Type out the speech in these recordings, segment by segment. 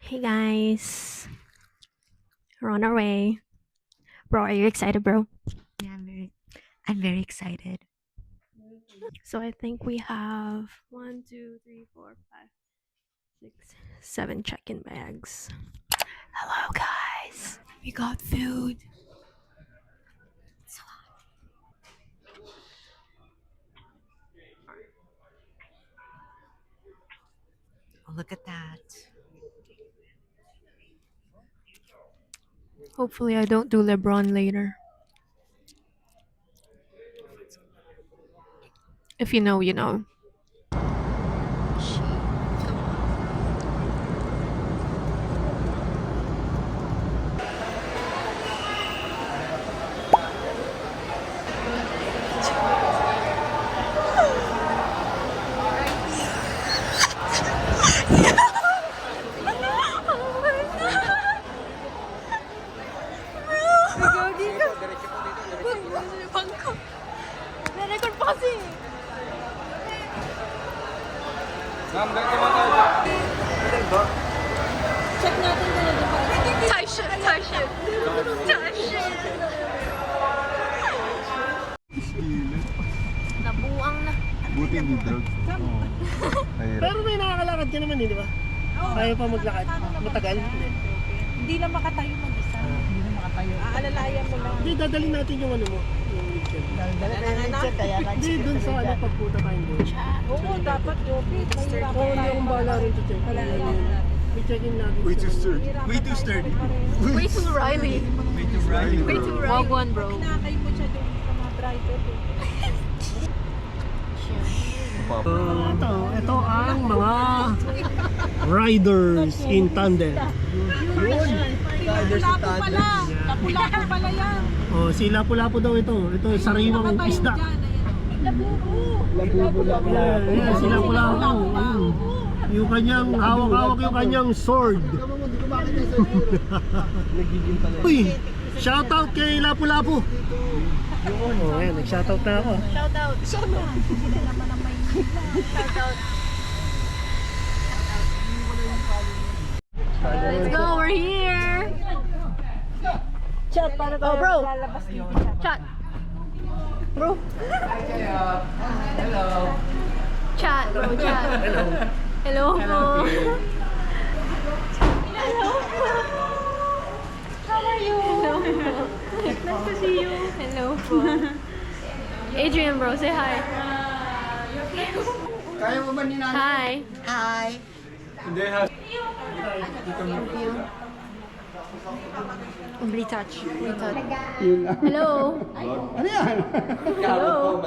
Hey guys, we're on our way. Bro, are you excited, bro? Yeah, I'm very excited. So I think we have 7 check-in bags. Hello, guys. We got food. Oh, look at that. Hopefully I don't do LeBron later. If you know, you know. Nabuang na. Buti hindi drugs. Oo. Mahirap. Pero may nakakalakad ka naman di ba? Kaya pa maglakad? Matagal? Hindi na makatayo mag-isa. Hindi na makatayo. Aalalayan mo lang. Hindi, dadalhin natin yung ano mo. Yung wheelchair. Dala na natin. Kaya Hindi, dun sa ano, pagpunta tayo doon. Oo, dapat Jopit. Mahirapan Oo, tayo. yung bala rin to check. May check-in natin. Way too sturdy. Way too sturdy. Way too Riley. Way too Riley. Way too Riley. Wagwan, bro. Kinakay mo siya doon sa mga driver. Ito ang mga riders in tandem. Lapu pala. Lapu-lapu pala yan. Oh, si Lapu-Lapu daw ito. Ito sariwang isda. Lapu-lapu. Yan, si Lapu-Lapu. Ayun. Yung kanyang hawak-hawak yung kanyang sword. Uy, shoutout kay Lapu-Lapu. Oh, ayan, nag-shoutout na ako. Let's go, we're here. Chat, para tayo bro. lalabas dito. Chat. Bro. Chat, bro, chat. Hello, bro. How are you? Nice to see you. Hello, bro. Adrian, bro, say hi. Kaya mo ba ni nanay? Hi. Hi. Hindi ha. Retouch. Retouch. Yun lang. Hello. Ano yan? Hello.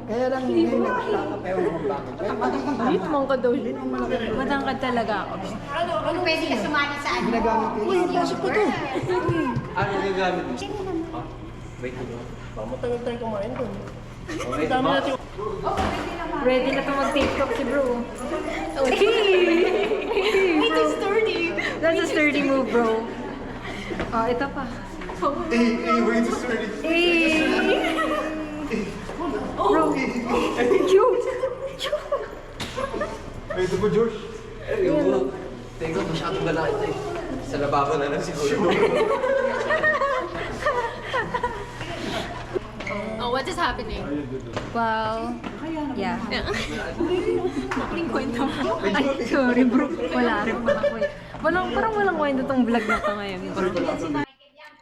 Kaya lang hindi nagkakapew ng bakit. Dito mong ka daw. Matangkad talaga ako. Pwede ka sumali sa ano? Ginagamit ko. Uy, pasok ko to. Ano ginagamit mo? Wait mo. Matagal tayo kumain doon. Okay, Dami natin. Ready na to mag-TikTok si bro. Okay. Wait, it's sturdy. That's a sturdy move, bro. Oh, ito pa. Way too sturdy. Bro. Cute. Ay, ito po, Josh. Yung teka, masyadong lalaki ito eh. Sa lababo na lang siguro. Oh, what is happening? Well, yeah. Making kwento mo. Ay, sorry bro. Wala rin pala kwento. Parang walang kwento tong vlog na to ngayon.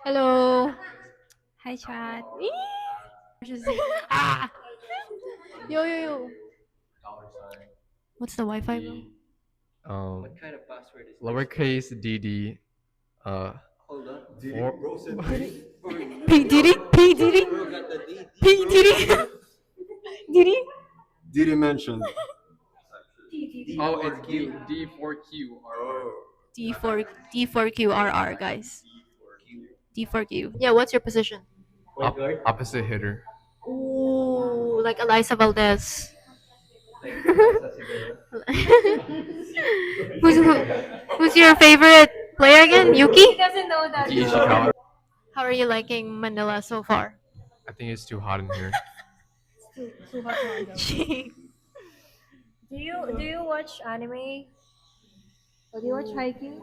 Hello. Hi, chat. Ah! Yo. What's the Wi-Fi, bro? What kind of password is this? Lowercase dd Hold on. P Diddy? Bro got the D. Diddy? Did he mention? oh it's D4QR. D4QRR, guys. D4Q. Yeah, what's your position? Opposite hitter. Ooh, like Eliza Valdez. Who's your favorite player again? Yuki? He doesn't know that. Yuki Ishikawa. How are you liking Manila so far? I think it's too hot in here. Gee. Do you watch anime? Do you watch Haikyuu?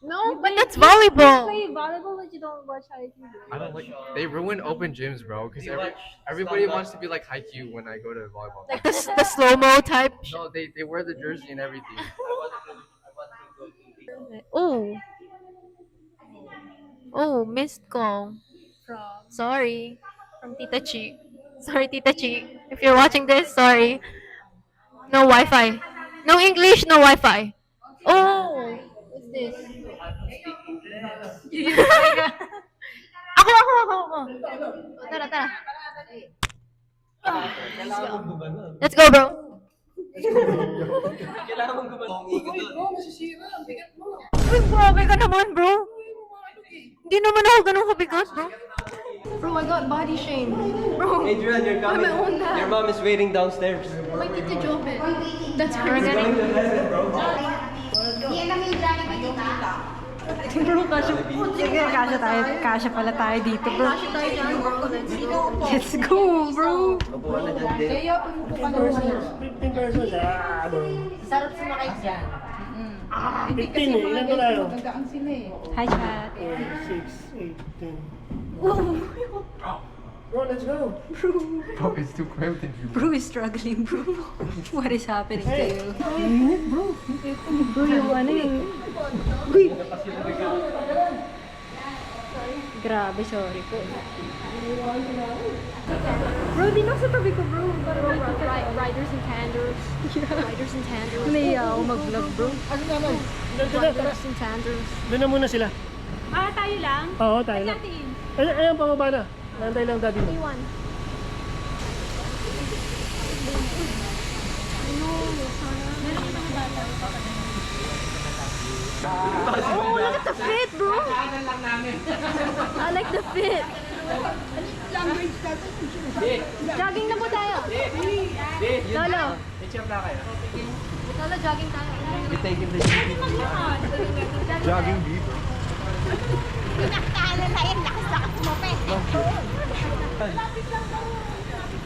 No, but that's volleyball. Play volleyball, but you don't watch Haikyuu. I don't like. They ruin open gyms, bro. Because everybody wants to be like Haikyuu when I go to volleyball. Like the slow mo type. No, they wear the jersey and everything. Oh. Oh, missed call. Sorry. From Tita Chi. Sorry, Tita Chi. If you're watching this, sorry. No Wi-Fi. No English, no Wi-Fi. Oh. What's this? Ako. Tara. Let's go, bro. Uy, grabe ka naman, bro. Hindi naman ako ganun kabigat, bro. Bro, I got body shame. Bro, Adrian, you're coming. I'm on that. Your mom is waiting downstairs. my Tita Jobin. That's crazy. Bro, kasha pala tayo dito, bro. Let's go, bro. Upuan na dyan din. 15 pesos. Sarap sumakay dyan. 15 eh. Ilan ba tayo? Hi, chat. 6, 8, 10. Bro, let's go. Bro, it's too cramped in here. Bro is struggling, bro. What is happening to you? Bro, yung ano yung... Uy! Grabe, sorry po. Bro, di na sa tabi ko, bro. Riders and tanders. Riders and tanders. Naiya ako mag-vlog, bro. Riders and tanders. Doon na muna sila. Tayo lang? Oo, tayo lang. Ayan, pababa na. Nantay lang daddy mo. Iwan. Oh, look at the fit, bro. I like the fit. Jogging na po tayo. Lolo. Lolo, jogging tayo. You're taking the Jogging deep.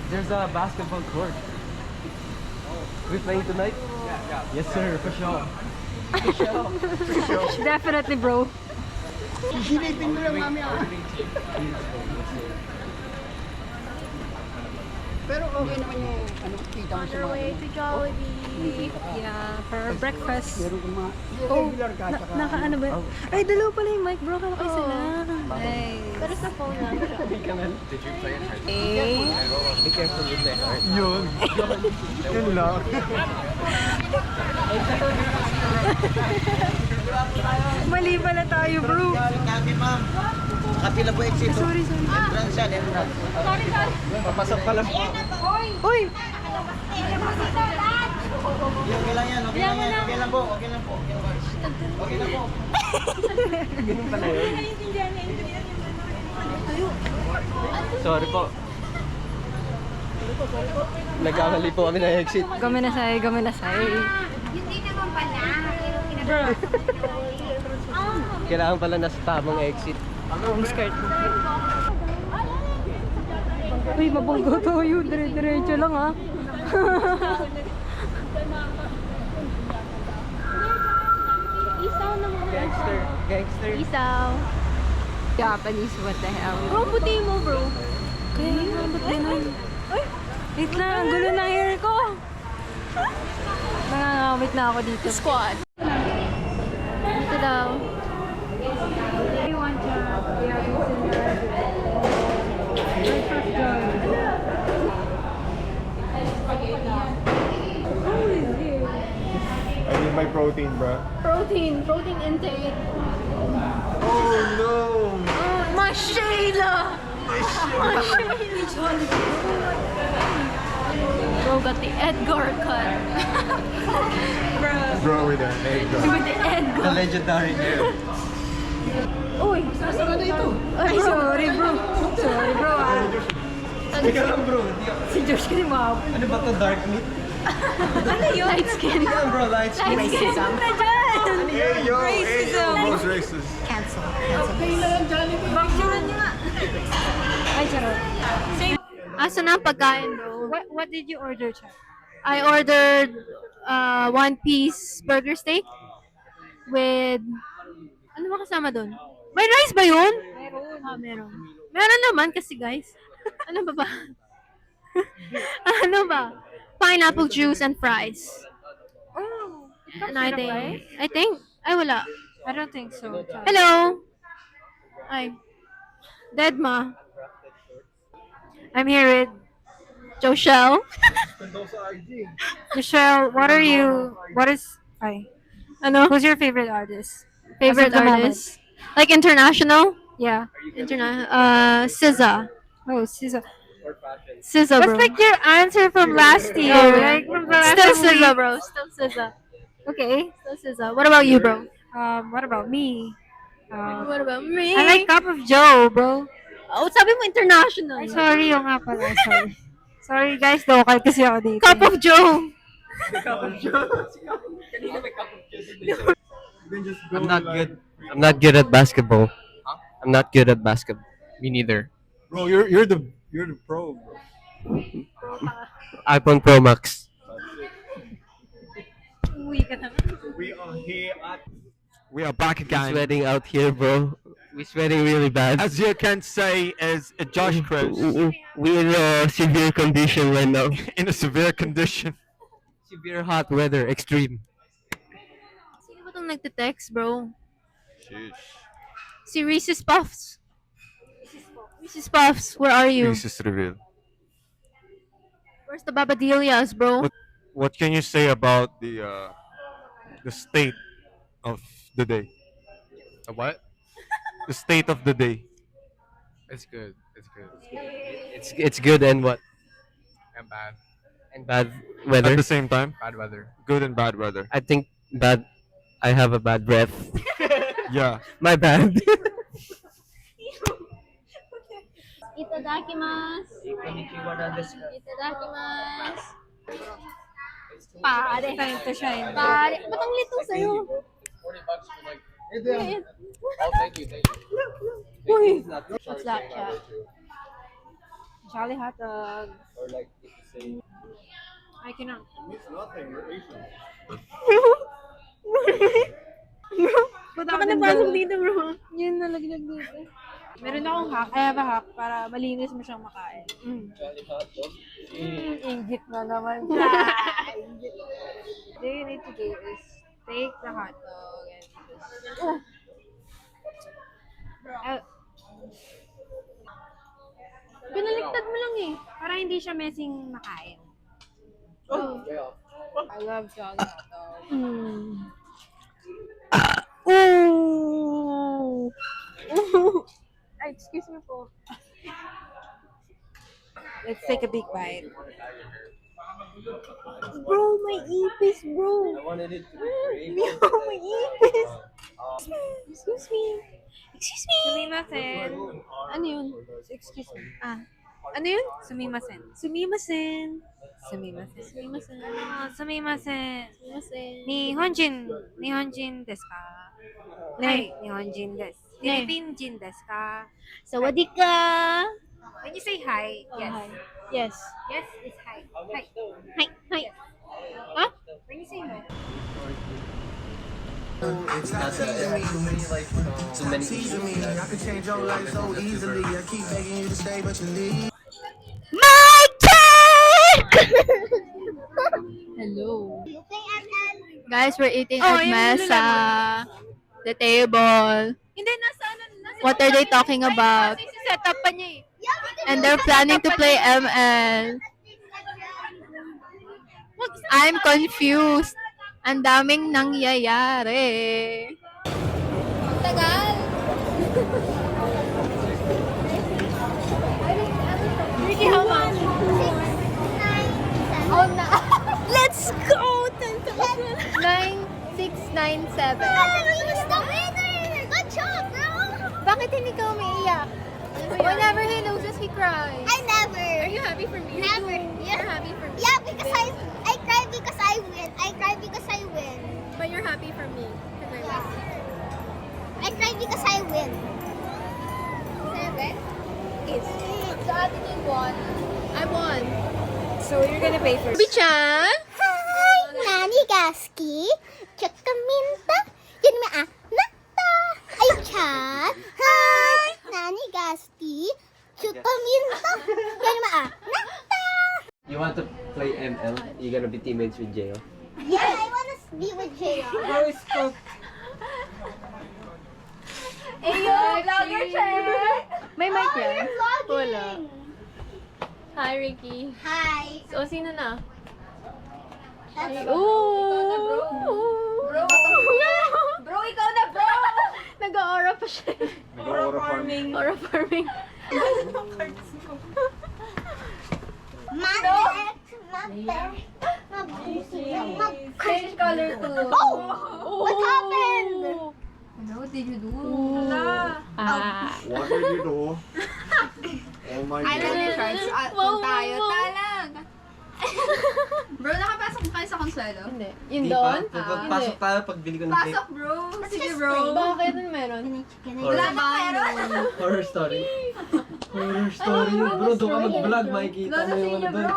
There's a basketball court. We playing tonight? Yes, sir, for sure. Definitely, bro. Pero okay naman yung ano, kita mo sa On our mga way to Jollibee. Yeah, for our breakfast. meron kang mga Oh, regular ka saka naka-ano ba? Ay, dalawa pala yung mic, bro. Kala ko isa lang. Nice. Pero sa phone lang siya. Did you play in high school? Be careful with my heart. Yun. Yun lang. Mali pala tayo, bro. Kami ma'am. Kapila po exit. Sorry. Entrance yan, entrance. Papasok pa lang. Uy! Okay lang yan, okay lang yan. Okay lang po, okay lang po. Okay lang po. Ganun pala yun. Sorry po. Nagkamali po kami ng exit. Gaminasay. Hindi naman pala. Bro. Kailangan pala nasa tamang exit. Home skirt. Uy, mabunggo tayo. Dire-diretso lang, ha. Isaw naman. Gangster. Isaw. Japanese, what the hell? Bro, puti mo, bro. Kaya nga, ba't ganun? Uy! Wait lang, ang gulo ng hair ko. Nangangamit na ako dito. Squad. Dito daw. I want to. I need my protein, bro. Protein intake. Oh no! Mashayla! Bro got the Edgar cut. Bro with an egg. With the Edgar. The legendary hair. Uy! Ay, sorry bro. Sorry bro, ah. Teka lang bro. Si Josh kasi mga... Ano ba to, dark meat? Ano yun? Light skin. Ano bro, light skin? Light skin na dyan! Hey yo, hey yo, most racist. Baksuran niyo nga. Ay, charot. Asa na ang pagkain, bro? What did you order, Chad? I ordered one-piece burger steak with ano ba kasama doon? May rice ba yun? Meron. Meron. Meron naman kasi guys. Ano ba ba? Ano ba? Pineapple juice and fries. Oh, And I think, ay wala. I don't think so. Hello. Ay. Deadma. I'm here with Joshelle. Michelle. What is, hi. Ano? Who's your favorite artist? Favorite As of the moment. artist? Like international? Yeah. International. SZA. Oh, SZA. SZA, That's bro. like your answer from last year. Oh, Like from the last Still couple SZA, weeks. bro. Still SZA. Okay. Still SZA. What about you, bro? What about me? What about me? I like Cup of Joe, bro. Oh, sabi mo international. Ay, sorry yung nga pala. Sorry. Sorry guys, local kasi ako dito. Cup of Joe. I'm not good. I'm not good at basketball. I'm not good at basketball. Me neither. Bro, you're the pro, bro. iPhone Pro Max. We are back again. Sweating out here, bro. We're sweating really bad. As you can say, is Josh Chris We're in a severe condition right now. in a severe condition. Severe hot weather, extreme. Sino ba itong nagte-text, bro? Sheesh. Si Reese's Puffs. Reese's Puffs, where are you? This is reveal. Where's the Babadillas, bro? What can you say about the state of the day? A what? The state of the day. It's good. It's good. It's good and what? And bad. And bad At weather. the same time, Bad weather. good and bad weather. I think bad. I have a bad breath. Yeah. My bad. Itadakimasu. Itadakimasu. Pare. Time to shine. Pare. Ba't ang lito sa'yo? Thank you. Uy. Snapchat. Jolly hot dog. I cannot. Baka napasok dito, bro. Yun nalaglag dito. Meron akong hack. I have a hack para malinis mo siyang makain. Inggit na naman siya. Inggit. What you need to do is take the hot dog and just... Pinaliktad mo lang eh. Para hindi siya messing makain. I love Jolly hot dog. Ooh. Ay, excuse me po. Let's take a big bite. Bro, may ipis, bro. I wanted it to be Bro, may ipis. Excuse me. Excuse me. Sumimasen. Ano yun? Excuse me. Ano yun? Sumimasen. Sumimasen. Sumimasen. Sumimasen. Sumimasen. Sumimasen. Nihonjin desu ka? Ne. Nihonjin desu. Ne. Philippine desu ka? Sawadee ka. When you say hi, yes. Hi. Yes. Yes is hi. Hi. Hi. Hi. Huh? When you say hi. too many My turn! Hello. Guys, we're eating at mesa. The table. Hindi, nasa What are they talking about? set up pa niya eh. And they're planning to play ML. I'm confused. Ang daming nangyayari. Tagal. Ricky, how much? Oh, na. Let's go! 9697. Good job, bro! Bakit hindi ka umiiyak? Whenever he loses, he cries. I never. Are you happy for me? Never. You're happy for me. Yeah, because I cry because I win. I cry because I win. But you're happy for me. Because I won. I cry because I win. 7? Yes. So, Ate Jane won. I won. So you're gonna pay first. Bichan? Hi, Nani Gaski. Chakaminta. Yan ma nata. Ay, chat. Hi, Nani Gaski. Chakaminta. Yan ma nata. You want to play ML? You gonna be teammates with Jayo? Yeah, I wanna be with JR. Ayo, vlogger check! May mic yan? Wala. Hi, Ricky. Hi. So, sino na? That's Ooh! Bro, ikaw na bro! Nag-aura pa siya. Nag-aura farming. Aura farming. Change color too. What happened? What did you do? Ah. What did you do? Oh my I love God. you, Charles. Wow, Tayo, wow. talang. Bro, nakapasok ba kayo sa Consuelo? Hindi. Yun doon? Pasok tayo pagbili ko ng cake. Pasok, bro. Sige, bro. Bakit meron? Wala na meron. Horror story. Horror story. Bro, doon ka mag-vlog. Makikita mo yung ano doon.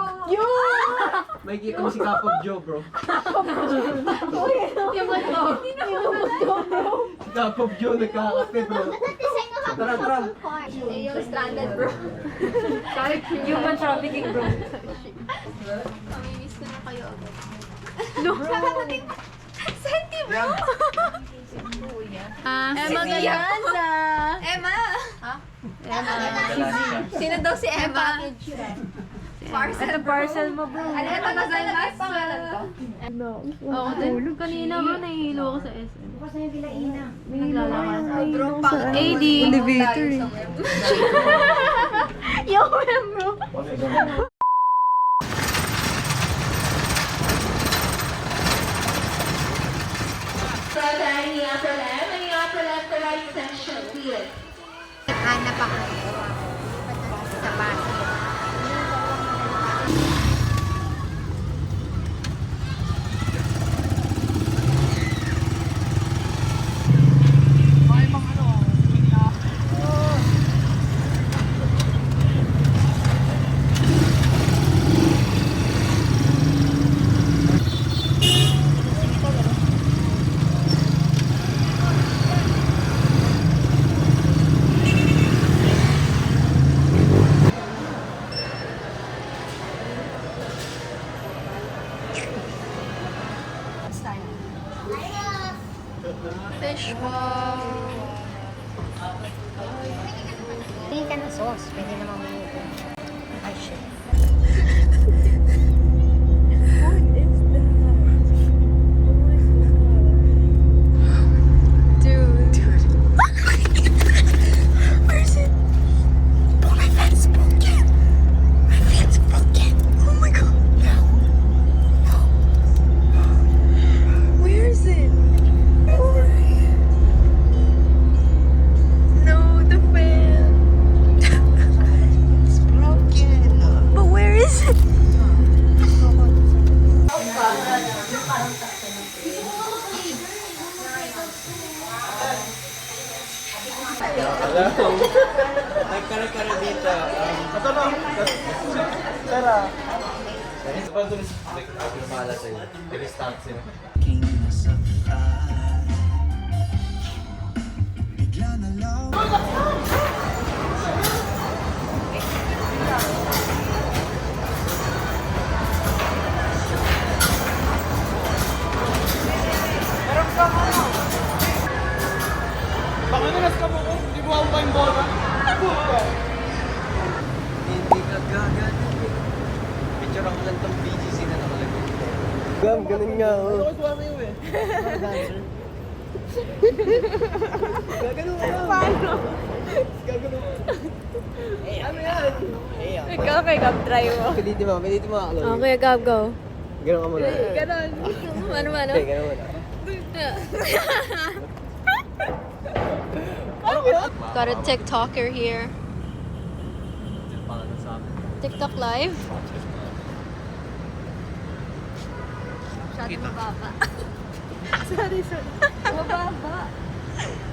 Makikita mo si Kapog Joe, bro. Yung ano? Si Kapog Joe nagkakape, bro. Tara, tara. Ayo, stranded, bro. Human trafficking, bro. Mamimiss ko na kayo agad. Senti, bro! Emma Galanza! Emma! Sino daw si Emma? Parcel, Ito parcel mo, bro. Ano ito? Nasaan pangalan ko? Oo, din. Kanina bro, nahihilo ako sa SM. Naglalakad. Bro, pang AD. Elevator eh. Yo, bro. Hanap ako. Sa bahay. Fishball. Tingin ka ng sauce. Pwede naman mo. Ay, shit. Nagkara-kara dito. Ito na. Tara. Ito pa doon. Nagkakala sa'yo. I-restart sila. Hindi ka gagal. Picture ako lang tong BGC na nakalagay. Gam, ganun nga. Ako suwa na yun eh. Gagano ka. Paano? Gagano ka. Eh, ano yan? Ikaw kay Gab, try mo. Pilitin mo ako. Okay, Gab, go. Ganun ka muna. Ganon. Ano? Okay, ganun muna. Got a TikToker here. TikTok live. Masyado mababa. Sorry. Mababa.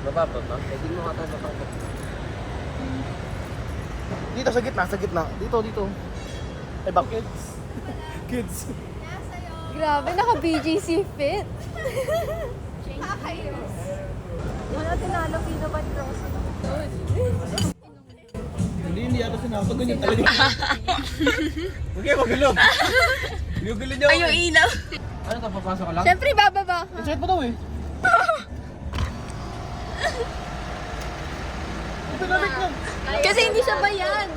Mababa ba? Hindi mo kata mababa. Dito sa gitna. Dito. Eh, bakit? Kids. Grabe, naka-BGC fit. Wala tinalo, Pino Patros. Hindi yata sinama. Ganyan talaga. Huwag kayo magulo. Ginugulo niyo. Ay, yung ilaw. Ano to, papasok ka lang? Siyempre, bababa ka. Check mo daw eh. Kasi hindi siya bayan.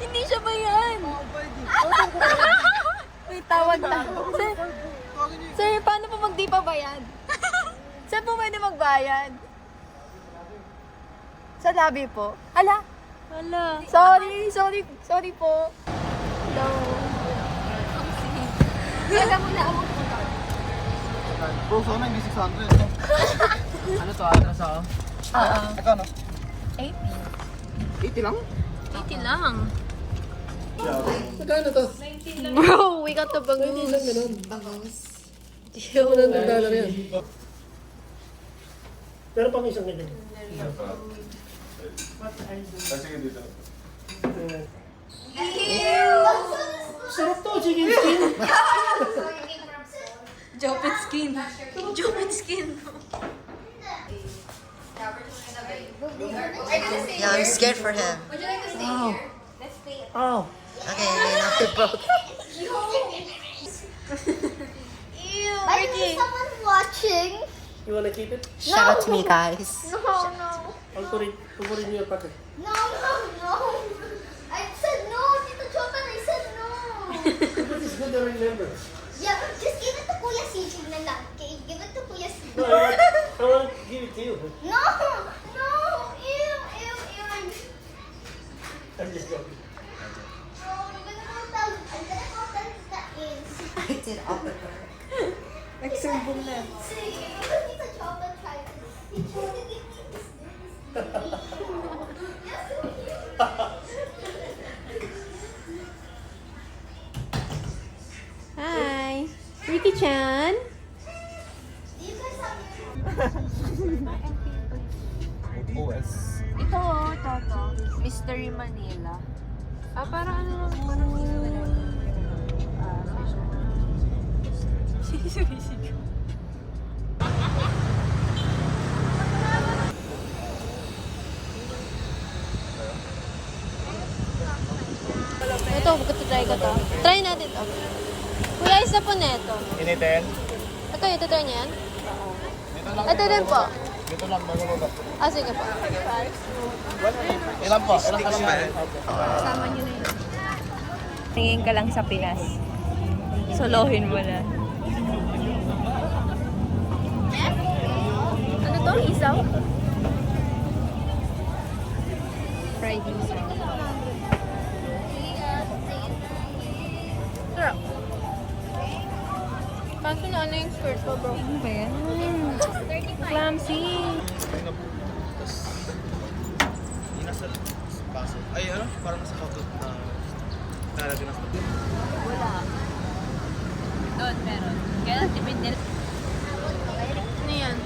Hindi siya bayan. Wait, tawag na. Sir, paano po mag-di pa bayad? Saan po pwede magbayad? Sa lobby po. Ala. Sorry po. Hello. Kaya mo na ako. Bro, sana hindi 600. Ano to, atras ako? Magkano? 80 lang? 80 lang. Magkano to? Bro, we got the bangus. Hindi lang ganun. $100 yan. Pero pang isang ganyan. Sarap to, chicken skin. Jopet skin. Yeah, I'm scared for him. Oh. Okay, now we're both. Why is someone watching? You wanna keep it? Shout out to me, guys. No. I'll put it in your pocket. No. I said no, Tito Chopan, I said no. But it's good to remember. Yeah, just give it to Kuya Sijig na lang. Okay, give it to Kuya Sijig. No, I want to give it to you. No. Ew. I'm just joking. No, I'm gonna go tell that is. I did all the work. Nagsumbong na. See, Tito Chopan tried this. He tried to give me this. Yes, so cute. Hi. Ricky-chan. Do you guys have your... OS. Ito, Toto. Mystery Manila. Parang ano lang, parang ito, try ko to. Try natin to. Kuya, isa po neto. Initin? Ito, ito try niyan? Ito din po. Dito lang, magulog. Sige po. Ilan po? Ilan kasi yan? Kasama niyo na yun. Tingin ka lang sa Pinas. Solohin mo na. Ano to? Isaw? Fried isaw. Sarap. Kaso na ano yung skirt ko, bro? Ano ba yan? Clumsy. Nasa baso. Ay, ano? Parang nasa photo na nalagyan ng stop. Wala. Doon, meron. Kaya tipid nila. Ano yan?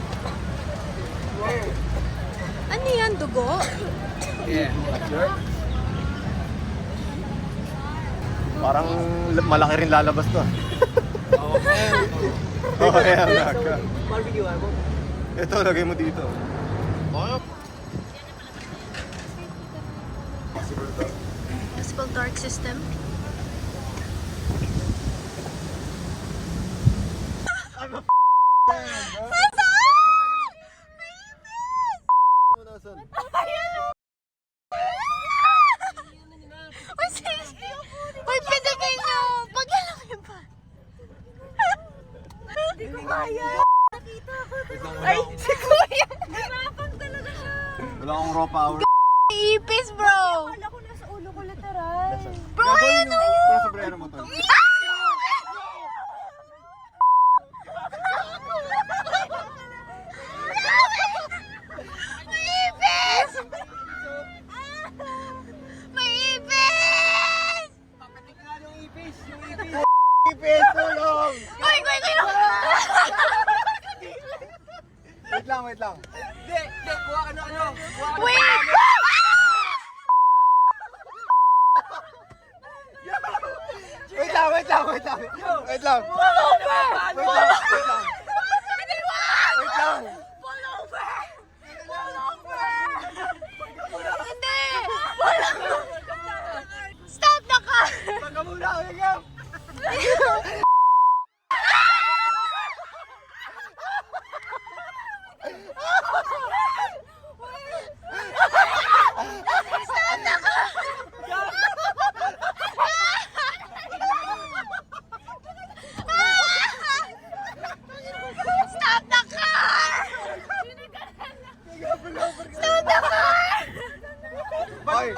Ano yan? Dugo? Yeah. Parang malaki rin lalabas to. Okay. Okay, naka. Ito, lagay mo dito. Possible dark system? Uy, pinagay nyo! Pagkala mo pa! Hindi ko kaya! Nakita ko! Ay, si Kuya! Gumapang talaga siya! Wala akong raw power. Ipis, bro! Wala ko nasa ulo ko literal. Bro, ayun o! Pero sobrero mo to. May ipis! May ipis! Ipis, tulong! Uy! Wait lang. Hindi, kuha ano. Wait! Wait lang. Wait lang. Wait lang. Hindi! Stop the car! Baka muna, higam. Stop the car! Stop the car! Hoy.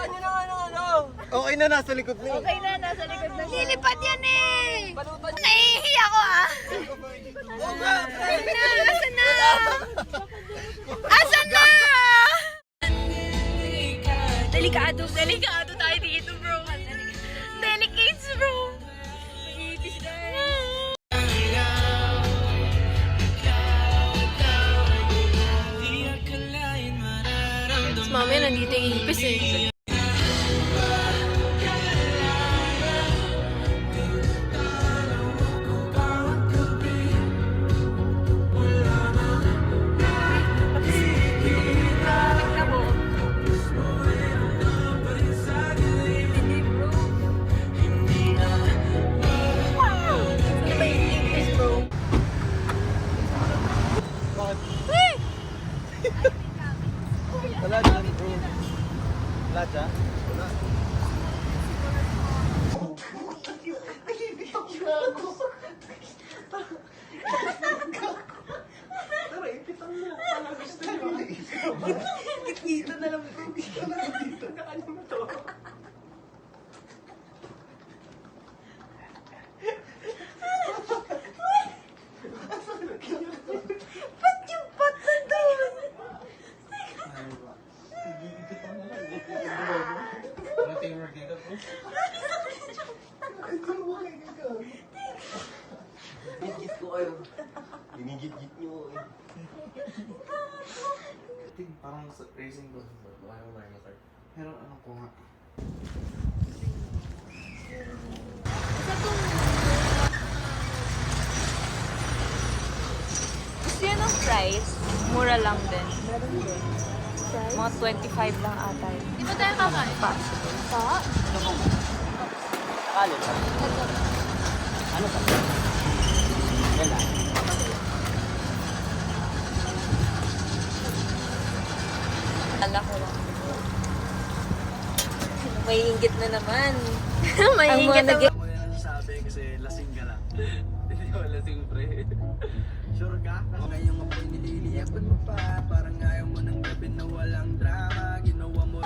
Okay na, nasa likod na. Okay na, nasa likod na. Lilipad yan eh! Naiihi ako ah! Asan na? Asan na? Delikado tayo dito, bro. Delicates, bro. Mami, nandito yung ipis eh. Wala dyan, bro. Wala dyan? Wala. Dito na lang, bro. Dito na ano mo to? Ba't yung pot na doon? Ano teamwork dito, bro? Ginigit ko kayo. Ginigit-git nyo eh. Parang sa racing ko. Baka yung Mario Kart. Pero ano ko nga. Gusto yun ang price? Mura lang din. Mga 25 lang ata yun. Di ba tayo kakain? Alin? Ano pa? Yan lang. Ala ko lang. May inggit na naman. May Ang inggit mga ako. Ako yan ang sabi kasi lasing ka lang. Hindi ko lasing, pre. Sure ka? Ngayong ako'y nililiyapan mo pa. Parang ayaw mo ng gabi na walang drama. Ginawa mo.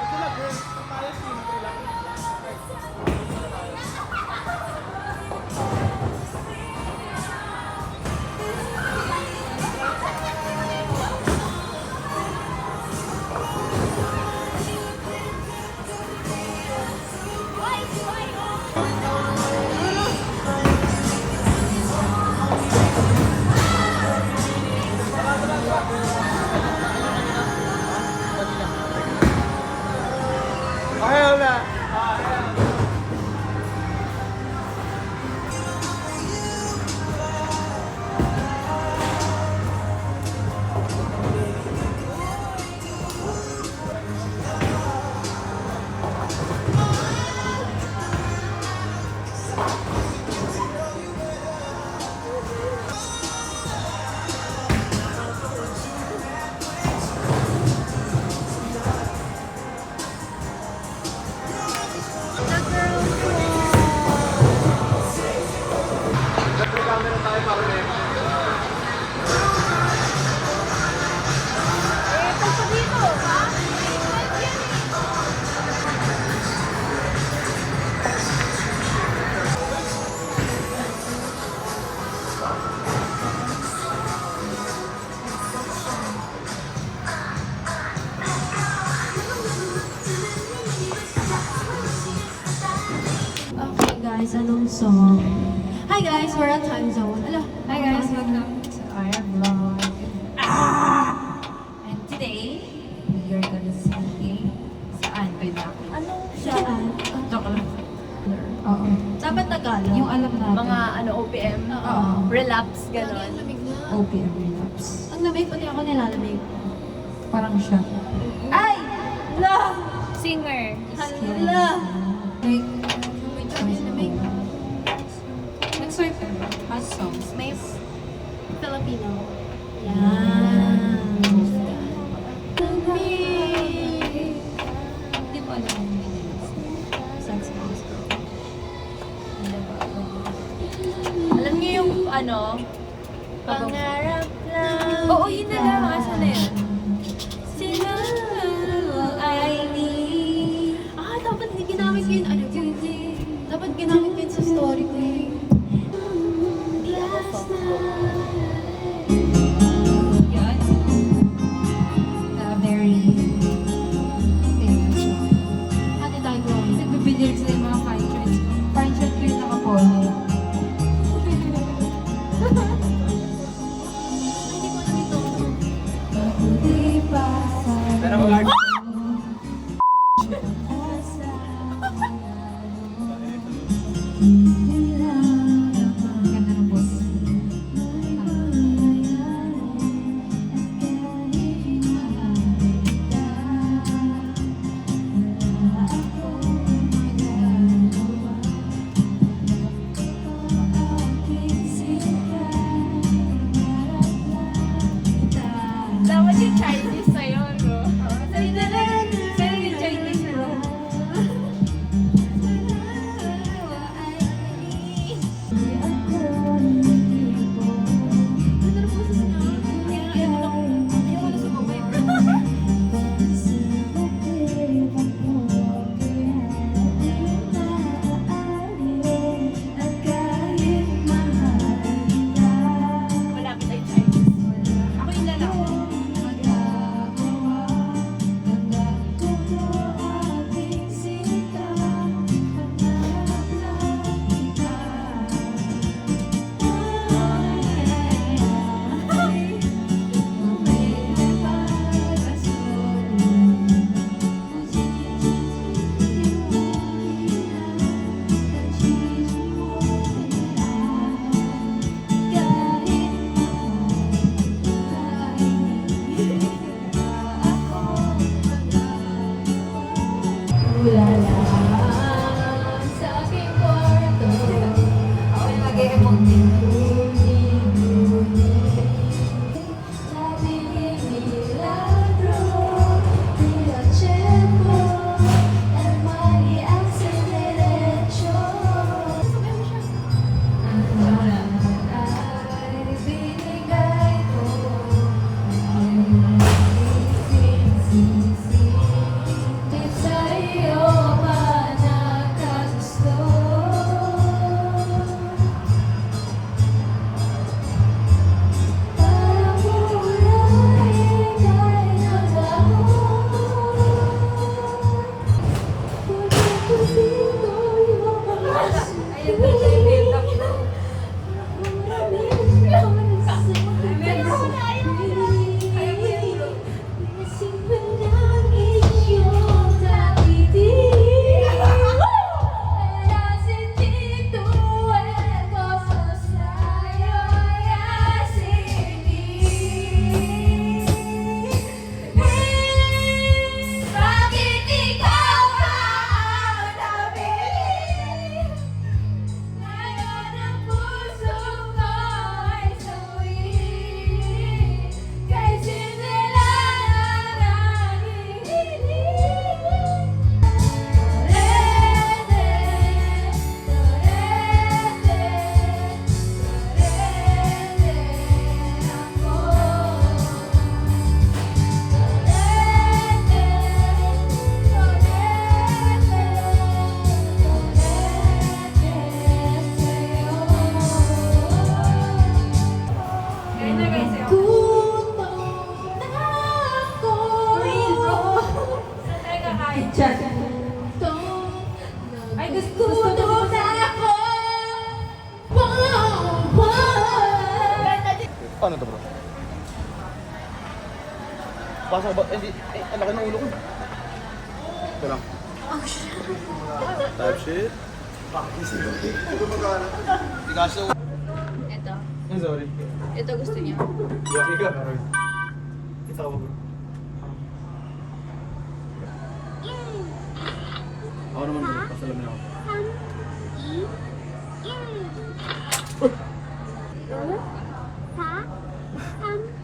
Ayaw na! Okay guys, anong song? Hi guys, we're on Time Zone. Hello. Hi guys, welcome to our vlog. And today, we are gonna sing saan ba natin? Saan? Joke lang. Oo. Dapat Tagalog. Yung alam natin. Relapse, gano'n. Opium relapse. Ang lamig, pati ako nilalamig. Parang siya. Ay! La! Singer. Hala! Like, May kami lamig. nag-swipe ka ba? Hot songs. May Filipino. Yan. Hindi ko alam kung may sense mo. Alam niyo yung ano? Pangarap lang. Oo, yun na lang. Asa na yun? Sila ay di. Dapat hindi ginamit ko yun. Ano yun? Dapat ginamit ko yun sa story ko yun. Last night. Yan. Very famous song. Ano tayo ko? Nagbibilig sila yung mga fine trades. Fine trade ko yung nakapolo. Hindi ko alam ito. Pero mag-art. Ganda ng boses. Dapat yung Chinese sa'yo, no? Sa'yo na lang. Sa'yo yung Chinese, bro. Ganda ng boses niya. Ayaw na sumabay, bro. Malapit ay Chinese. Ako yung lalaki. Sa aking kwarto, ako'y sabi ni Milagro, tira tiyempo, at mali ang sinerecho. Ang lahat ay binigay ko, di sa'yo pa nakagusto. Parang kulay ika'y nagbaho. Puti-puti ko yung palas. Bakit ikaw ang nabili? Ngayon ang puso ko ay sawi, kay sinila ang hinihiling. Torete, torete, torete ako. Ay, gusto na ako. Paano to, bro? Pasok ba? Hindi. Ang laki ng ulo ko. Ito lang. Oh, shit. Type shit. Hindi kaso. Ito. sorry. Ito gusto niya. Yaki ka. Ito ako bro. Ako naman bro, pasalamin ako.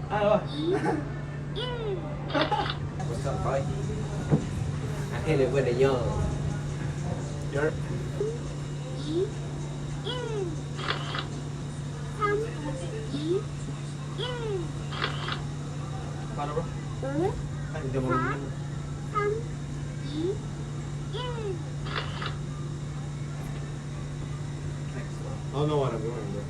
Ano ba? Basta pa eh. Akin na ba na yun? Your... Paano bro? Ay, hindi mo rin. I don't know what I'm doing, bro.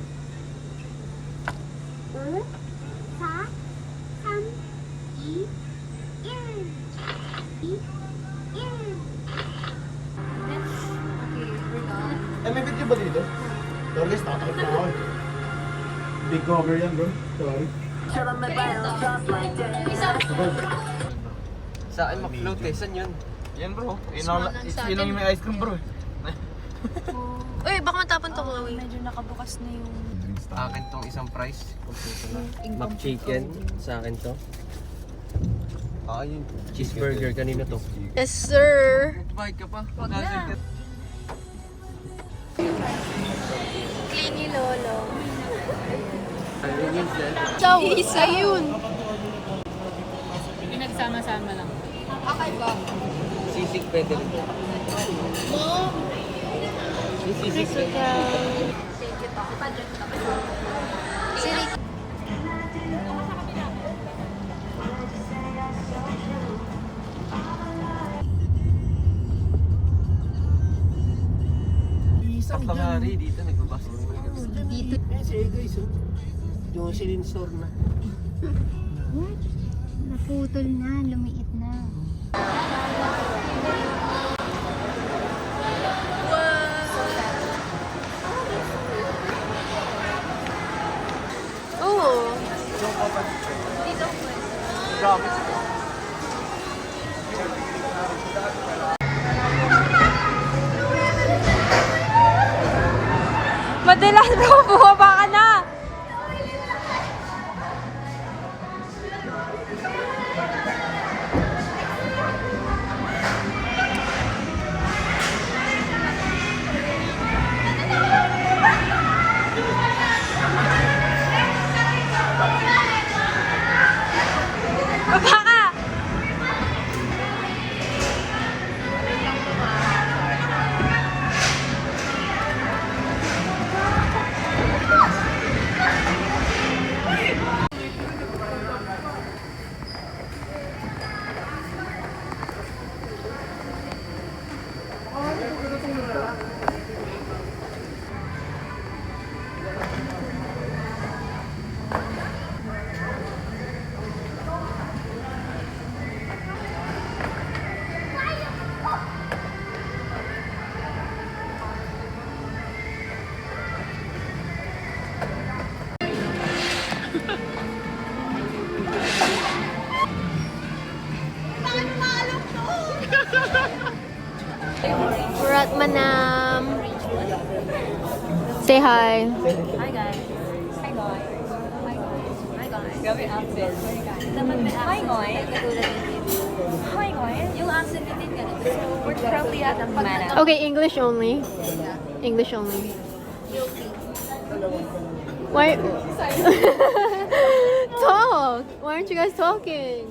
Eh, may video ba dito? Sorry guys, tatakot na ako. Big cover yan bro. Sorry. Sa akin mag-float eh. Saan yun? Yan bro. Small lang sa atin. Yun lang yung may ice cream bro. Uy, baka matapon to, Chloe. Medyo nakabukas na yung... Akin tong isang price. Kompleto na. McChicken. Sa akin to. Ah, yung cheeseburger. Kanina to. Yes, sir. Bike ka pa. Wag na. Clingy lolo. Ayun yun sir. Isa yun. Pinagsama-sama lang. Sisig pwede rin. Mom. Yung sisig pwede. Tatlong hari dito nagbabasketball. Dito. Kasi guys, oh. Jocelyn Sor na. Naputol na, lumiit na. Oo. Madalas bro, bumaba ka na! Baba ka! We're at Manam. Say hi. Hi guys. Hi guys. Hi guys. Hi guys. Grabe accent. Hi guys. Hi guys. Yung accent din ganun. So, we're currently at Manam. Okay, English only. English only. Why? Talk. Why aren't you guys talking?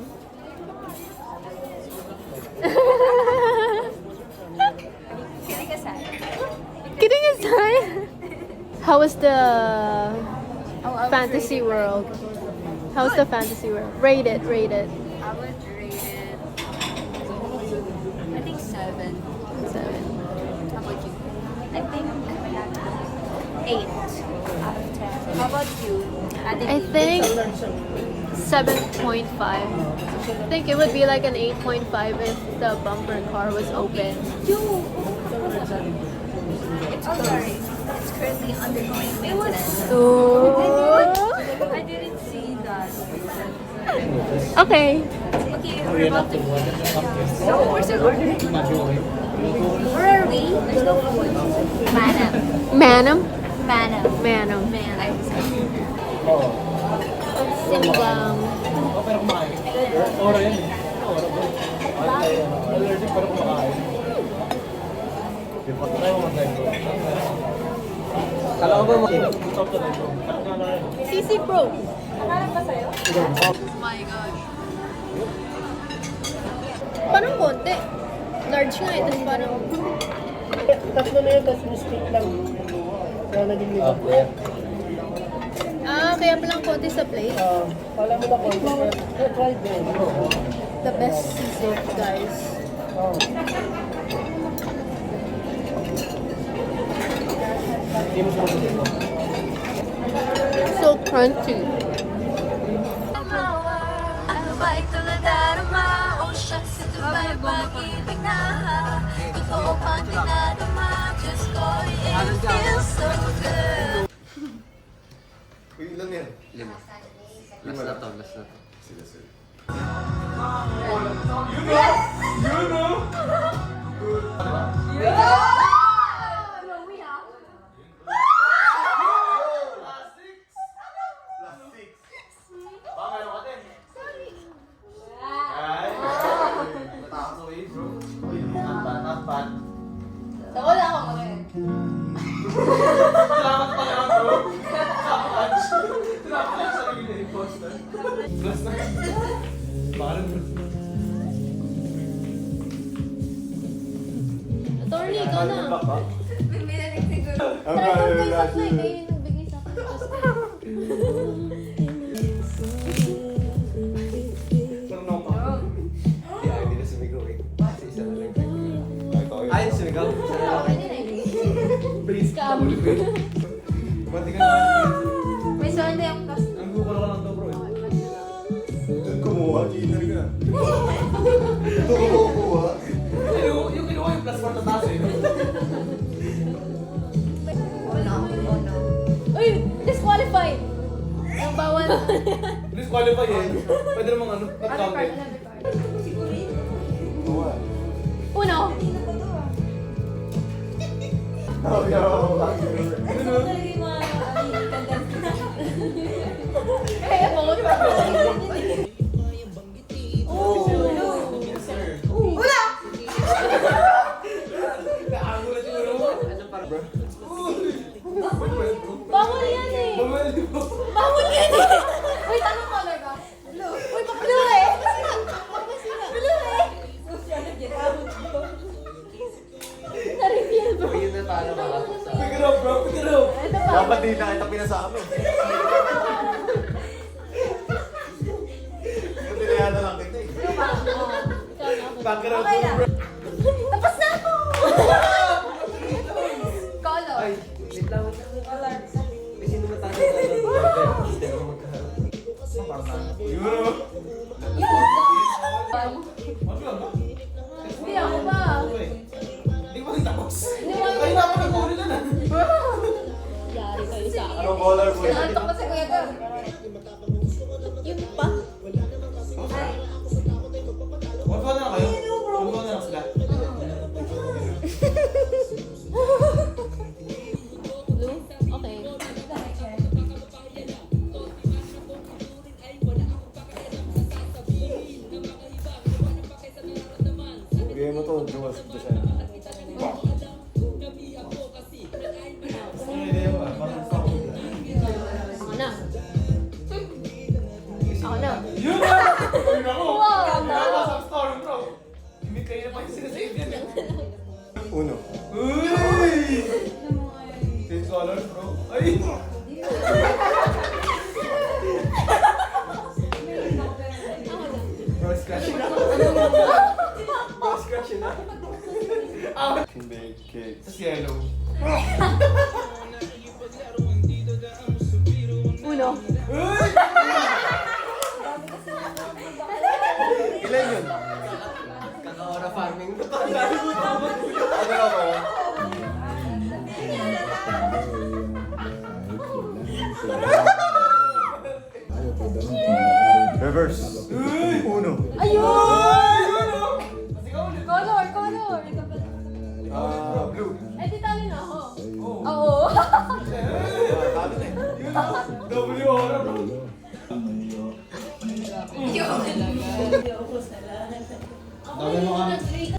Kidding aside. Kidding aside. How was the fantasy world? How's the fantasy world? Rate it, rate it. I would rate it, I think 7. 7. How about you? I think 8 out of 10. How about you? I think 7.5. I think it would be like an 8.5 if the bumper car was open. It's sorry. It's currently undergoing maintenance. Ooh. I didn't see that. Okay. Okay, we're about to. No, we're still ordering. Where are we? There's no food. Manam. Manam? Manam. Manam. Man, I'm sorry. Oo. Sinigang. Oh, pero kumain. Ora yan eh. Ora bro. Allergic pero kumakain. Yung patay mo matay bro. Kala ko ba mo? Stop na bro. Sisi bro. Oh My gosh. Parang konti. Large nga eh, tapos parang... Tatlo na yun, tapos mistake lang. Kaya naging lima. Kaya palang konti sa plate. Kala mo na konti. Try din. The best seafood, guys. Hindi mo sumusunod mo. So crunchy. Ano ba ito na darama? Oh shucks, ito ba'y pag-ibig na? Totoo pang dinadama. Diyos ko, it feels so good. Uy, ilan yan? 5. Last na to, last na to. Sige, sige. Attorney, ikaw na. Ang Try kaya kang lagi. kayo kayo yung nagbigay sa akin. Hindi na sumigaw eh. Kasi isa na lang. Ay, sumigaw. Isa na lang. Please, Pati ka naman. May swerte yung kas. Ang gugulo ka lang to bro eh. Kumuha, cheater ka. Kumuha. Yung kinuha yung plus 4 na taas eh. Uy! Disqualified! Ang bawal. Please qualify eh. Pwede namang ano, not counted. Uno. Oh, yo. Kaya mo. Nakagulat yung ulo mo. Bawal yan eh. Bawal yan eh. Wait, anong color ba? Blue. Uy, blue eh. Blue eh. Na-reveal bro. Yun na paano ka lang. Pick it up bro, pick it up. Ito pa. Dapat di na kita pinasama eh. Buti na yata lang kita eh. Back it up Okay na. bro. Tapos na ako. Color. Ay, wait lang. May sino matalo ka lang. Hindi naman magkaharap. Yun. Hindi ako ba? Hindi ko tapos. Iniwan Ay, naman ang kulo na. Yari kayo sa akin. Anong color mo? Naantok pa sa kuya ko. Yun pa. One na kayo? One na lang sila. Blue? Okay. Bigay mo to, Jules. Ito siya. Ano yung idea mo? Parang gusto ko. Ako na. Ako na. Yun na! Uy, naku! Wow, Wala sa story bro. Hindi kayo na pa yung sinasave yan eh. Uno. Uy! Change colors bro. Ay! Bro, scratch na. Bro, scratch na. Baked cake. Tapos yellow. Uno. Uy! Ilan yun? Kaka-ora farming. Ano ka ba? Reverse. Uno. Ayun! Ikaw ulit. Color, color. Blue. Eh, di talo na ako. Oo. Talo na eh. W ora Dami mo kami.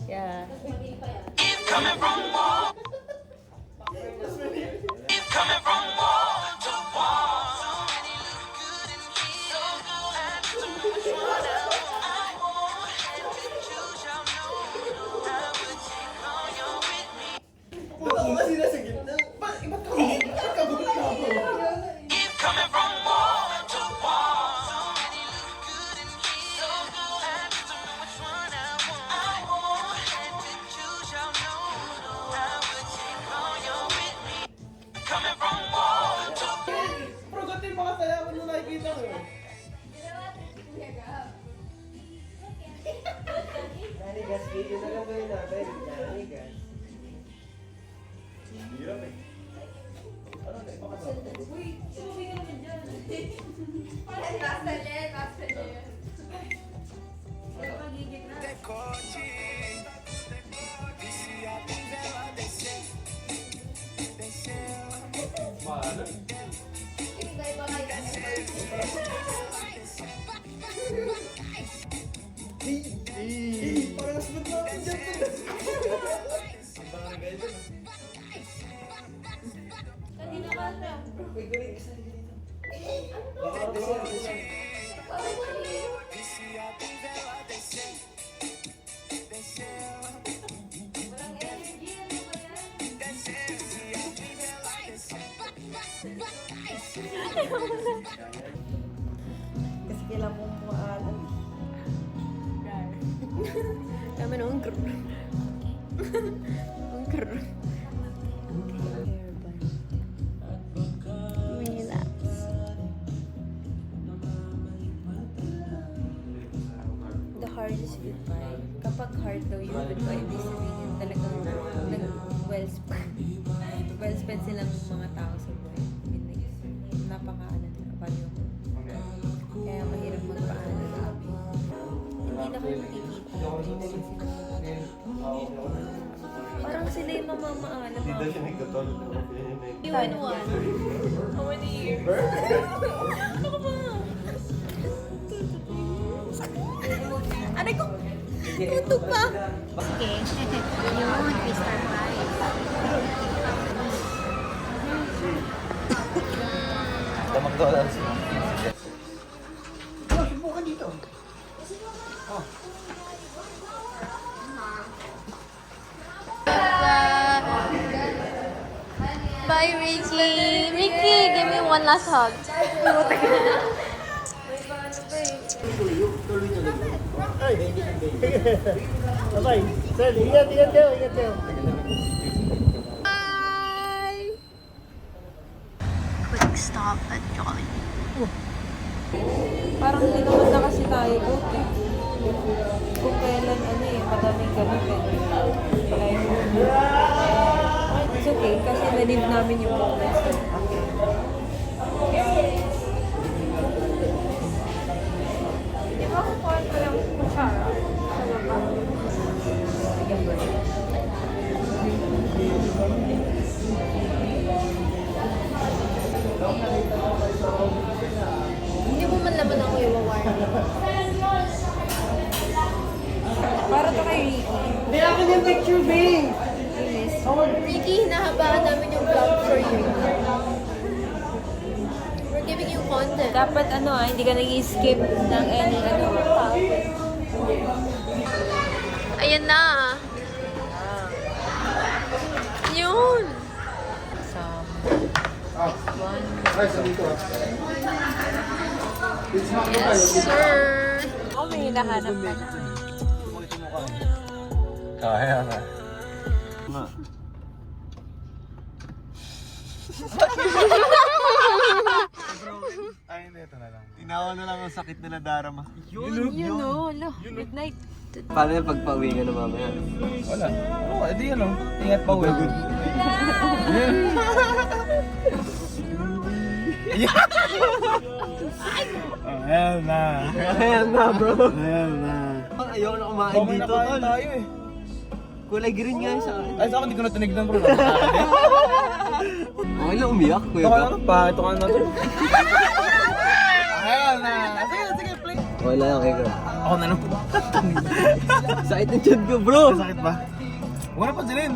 Yeah. Ba't ako kasi nasa gitna? Ba't ka kabukla ako? Bro, ganito yung mga sayawan mo nakikita ko. Nanigas, video na lang gawin natin. Nanigas. Hirap eh. Ano na, baka sa parang smooth natin dyan. Parang ganyan dyan. Wait, gulit. Isa dito. Kasi kailangan mong maalam. Kami na ungkr. Ungkr. Relax. The hardest goodbye. Kapag hard daw yung goodbye, ibig sabihin talagang well spent silang mga tao sa buhay. Napaka-ano nila, value. Kaya mahirap magpaalam. Hindi na kayo makikita. Parang sila yung mamamaalam. Hindi daw siya nagkatol. You and one. How many years? Ano ba? Aray ko! Tutok pa! Okay. Yun, Mr. Price. McDonald's. Subukan dito. Bye, Ricky. Ricky, give me one last hug. Ay, bye. Sir, ingat kayo, ingat kayo. Quick stop at Jollibee. Parang hindi naman na kasi tayo okay. Kung kailan madaming ganun like, it's okay kasi na-live namin yung moments na di ba kukuha ko yung kutsara? Hindi mo man laman ako i-warning. Para to kay Ricky. Hindi ako yung picture, Bing! Ricky, hinahabaan namin yung vlog for you. We're giving you content. Dapat hindi ka nag-skip ng any Ayan na. Yun. Ay, sa dito. Yes, sir. may hinahanap ka na. Kaya nga. Ay, hindi, ito na lang. Tinawa na lang ang sakit na nadarama. You know, midnight. Paano yung pagpa-uwi nga na mamaya? Wala. Oo, edi ano. Ingat pa uwi. Ayan na. Ayan na, bro. Ayan na. Ayoko na kumain Baka may dito, nakain tol. tayo eh. Kulay green nga sa akin. Ay, sa akin, hindi ko na tinignan bro. Okay lang umiyak, kuya Ito ka Gab. na pa. Ito ka na to. Ayan na. Sige, sige, play. Okay lang, kuya Gab. Ako na lang. Sakit ng tiyan ko, bro. Sakit ba? Huwag na pansinin.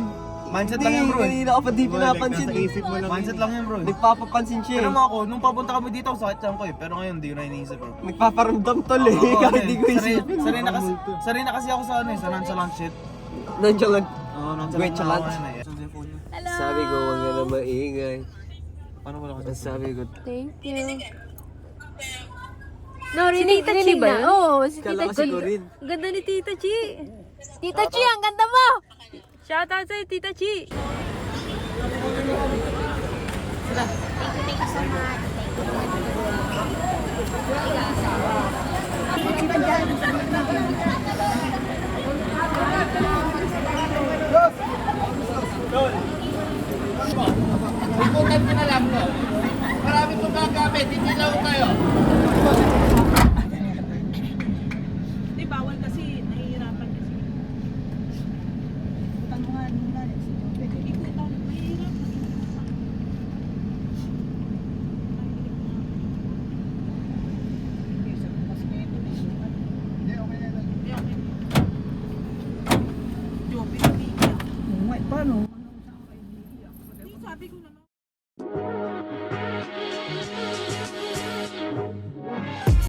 Mindset lang yan bro. Kanina ka pa di pinapansin. Mindset lang yan bro. Nagpapapansin siya Pero eh. mo ako, nung papunta kami dito, sakit lang ko eh. Pero ngayon, hindi ko na iniisip bro. Nagpaparamdam tol eh. Kahit di ko isipin. Sanay na kasi ako sa ano eh, sa nonchalant shit. Nonchalant. Oo, Wait, chalant. Hello. Sabi ko, huwag nga na maingay. Paano wala ka? Ang sabi ko, Thank you. No, Si really, Tita really Chi ba na. yun? Oo, si kala Tita ko si Chi. Corinne. Ganda ni Tita Chi. Tita Chi, ang ganda mo! Shoutout sa'yo, Tita Chi. Ikutan ko na lang bro. Marami kong gagamit, hindi lang kayo. Di bawal kasi, nahihirapan kasi. Ikutan mo nga nila. Ikutan, mahirap. Paano? Sabi ko naman.